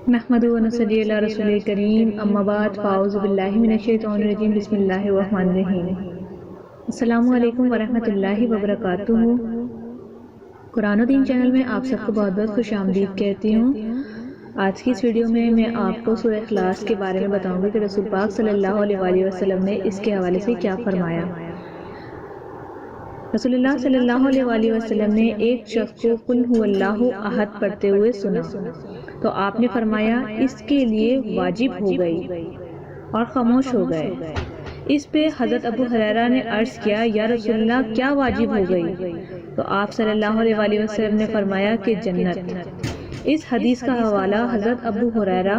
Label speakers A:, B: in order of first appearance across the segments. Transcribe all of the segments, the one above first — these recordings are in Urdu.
A: نحمدہ و نصلی علی رسول کریم، اما بعد فاعوذ باللہ من الشیطان الرجیم، بسم اللہ الرحمن الرحیم۔ السلام علیکم ورحمۃ اللہ وبرکاتہ۔ قرآن و دین چینل میں آپ سب کو بہت بہت خوش آمدید کہتی ہوں۔ آج کی اس ویڈیو میں آپ کو سورہ اخلاص کے بارے میں بتاؤں گی کہ رسول پاک صلی اللہ علیہ وسلم نے اس کے حوالے سے کیا فرمایا۔ رسول اللہ صلی اللہ علیہ وسلم نے ایک شخص کو قل هو اللہ احد پڑھتے ہوئے سنا تو آپ نے فرمایا اس کے لیے واجب ہو گئی، اور خاموش ہو گئے۔ اس پہ حضرت ابو ہریرہ نے عرض کیا، یا رسول اللہ کیا واجب ہو گئی؟ تو آپ صلی اللہ علیہ وسلم نے فرمایا کہ جنت۔ اس حدیث کا حوالہ حضرت ابو ہریرہ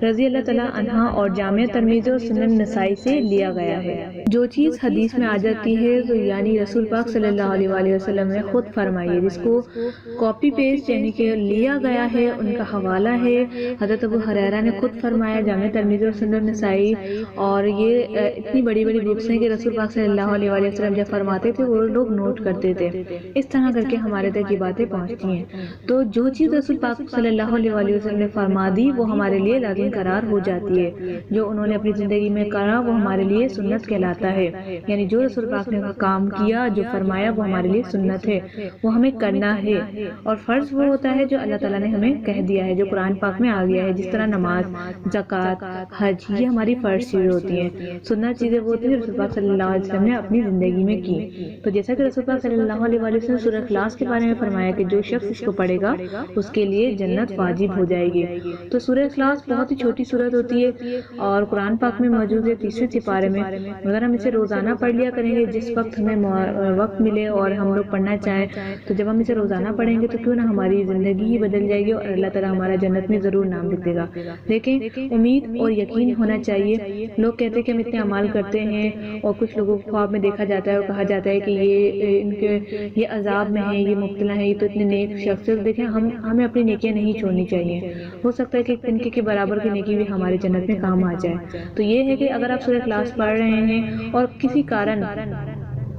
A: رضی اللہ تعالیٰ عنہ اور جامع ترمذی اور سنن نسائی سے لیا گیا ہے۔ جو چیز حدیث میں آ جاتی ہے تو یعنی رسول پاک صلی اللہ علیہ وسلم نے خود فرمائی ہے، جس کو کاپی پیسٹ یعنی کہ لیا گیا ہے، ان کا حوالہ ہے حضرت ابو ہریرہ نے خود فرمایا، جامع ترمذی اور سنن نسائی، اور یہ اتنی بڑی بڑی بکس ہیں کہ رسول پاک صلی اللہ علیہ وسلم جب فرماتے تھے وہ لوگ نوٹ کرتے تھے۔ اس طرح کر کے ہمارے تک یہ باتیں پہنچتی ہیں۔ تو جو چیز رسول پاک صلی اللہ علیہ وسلم نے فرما دی وہ ہمارے لیے لازم قرار ہو جاتی ہے۔ جو انہوں نے اپنی زندگی میں کرا وہ ہمارے لیے سنت کہلاتا ہے، یعنی جو رسول پاک نے کام کیا، جو فرمایا وہ ہمارے لیے سنت ہے، وہ ہمیں کرنا ہے۔ اور فرض وہ ہوتا ہے جو اللہ تعالیٰ نے ہمیں کہہ دیا ہے، جو قرآن پاک میں آ گیا ہے، جس طرح نماز، زکوٰۃ، حج، یہ ہماری فرض چیزیں ہوتی ہیں۔ سنت چیزیں وہ ہوتی ہیں جو رسول پاک صلی اللہ علیہ وسلم نے اپنی زندگی میں کی۔ تو جیسا کہ رسول پاک صلی اللہ علیہ وسلم سورہ اخلاص کے بارے میں فرمایا کہ جو شخص اس کو پڑھے گا اس کے لیے جنت واجب ہو جائے گی۔ تو سورہ اخلاص بہت ہی چھوٹی سورت ہوتی ہے اور قرآن پاک میں موجود ہے 30ویں سپارے میں۔ اگر ہم اسے روزانہ پڑھ لیا کریں گے، جس وقت ہمیں وقت ملے اور ہم لوگ پڑھنا چاہیں، تو جب ہم اسے روزانہ پڑھیں گے تو کیوں نہ ہماری زندگی ہی بدل جائے گی اور اللہ تعالیٰ ہمارا جنت میں ضرور نام لکھ دے گا۔ دیکھیں، امید اور یقین ہونا چاہیے۔ لوگ کہتے ہیں کہ ہم اتنے اعمال کرتے ہیں، اور کچھ لوگوں کو خواب میں دیکھا جاتا ہے اور کہا جاتا ہے کہ یہ عذاب میں ہے، یہ مبتلا ہے، یہ تو اتنے نیک شخص ہے۔ دیکھیں، ہمیں اپنی نیکیاں نہیں چھوڑنی چاہیے۔ ہو سکتا ہے کہ ایک تنکے کے برابر کی نیکی بھی ہمارے جنت میں کام آ جائے۔ تو یہ ہے کہ اگر آپ سورہ اخلاص پڑھ رہے ہیں اور کسی کارن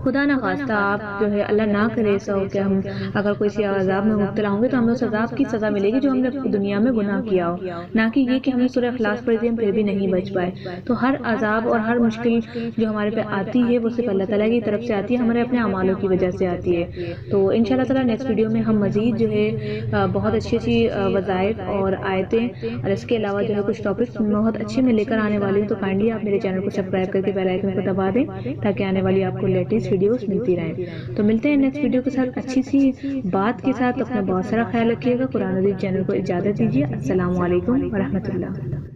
A: خدا نہ خواستہ آپ جو ہے، اللہ نہ کرے ایسا ہو کہ ہم اگر کوئی عذاب میں مبتلا ہوں گے تو ہمیں اس عذاب کی سزا ملے گی جو ہم نے دنیا میں گناہ کیا ہو، نہ کہ یہ کہ ہم نے سورہ اخلاص پڑھی تھی ہم پھر بھی نہیں بچ پائے۔ تو ہر عذاب اور ہر مشکل جو ہمارے پہ آتی ہے وہ صرف اللہ تعالیٰ کی طرف سے آتی ہے، ہمارے اپنے اعمالوں کی وجہ سے آتی ہے۔ تو انشاءاللہ تعالیٰ نیکسٹ ویڈیو میں ہم مزید جو ہے بہت اچھی اچھی وظائف اور آیتیں اور اس کے علاوہ جو ہے کچھ ٹاپکس بہت اچھے میں لے کر آنے والی ہوں۔ تو کائنڈلی آپ میرے چینل کو سبسکرائب کر کے بیل آئیکن کو دبا دیں تاکہ آنے والی آپ کو لیٹسٹ ویڈیوز ملتی رہیں۔ تو ملتے ہیں نیکسٹ ویڈیو کے ساتھ اچھی سی بات کے ساتھ۔ اپنا بہت سارا خیال رکھیے گا۔ قرآن و دین چینل کو اجازت دیجیے۔ السلام علیکم ورحمۃ اللہ۔